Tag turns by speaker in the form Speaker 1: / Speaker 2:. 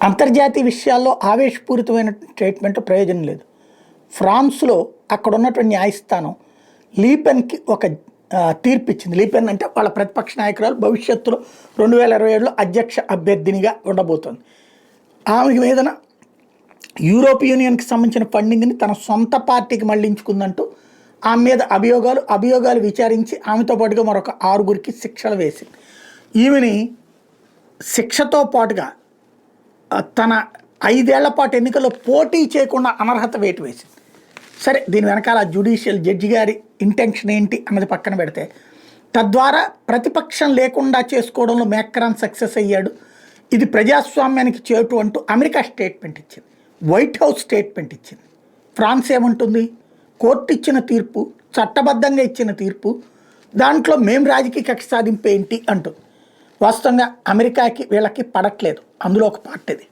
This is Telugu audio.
Speaker 1: అంతర్జాతీయ విషయాల్లో ఆవేశపూరితమైన స్టేట్మెంట్ ప్రయోజనం లేదు. ఫ్రాన్స్లో అక్కడ ఉన్నటువంటి న్యాయస్థానం లీపెన్కి ఒక తీర్పు ఇచ్చింది. లీపెన్ అంటే వాళ్ళ ప్రతిపక్ష నాయకురాలు భవిష్యత్తులో 2027లో అధ్యక్ష అభ్యర్థినిగా ఉండబోతోంది. ఆమె మీదన యూరోప్ యూనియన్కి సంబంధించిన ఫండింగ్ని తన సొంత పార్టీకి మళ్లించుకుందంటూ ఆమె మీద అభియోగాలు విచారించి ఆమెతో పాటుగా మరొక 6గురికి శిక్షలు వేసింది. ఈమెని శిక్షతో పాటుగా తన 5 ఏళ్ల పాటు ఎన్నికల్లో పోటీ చేయకుండా అనర్హత వేటు వేసింది. సరే, దీని వెనకాల జ్యుడిషియల్ జడ్జి గారి ఇంటెన్షన్ ఏంటి అన్నది పక్కన పెడితే, తద్వారా ప్రతిపక్షం లేకుండా చేసుకోవడంలో మేక్రాన్ సక్సెస్ అయ్యాడు. ఇది ప్రజాస్వామ్యానికి చేటు అంటూ అమెరికా స్టేట్మెంట్ ఇచ్చింది, వైట్ హౌస్ స్టేట్మెంట్ ఇచ్చింది. ఫ్రాన్స్ ఏమంటుంది? కోర్టు ఇచ్చిన తీర్పు చట్టబద్ధంగా ఇచ్చిన తీర్పు, దాంట్లో మేము రాజకీయ కక్ష సాధింపు ఏంటి అంటుంది. వాస్తవంగా అమెరికాకి వీళ్ళకి పడట్లేదు, అందులో ఒక పార్ట్ ఇది.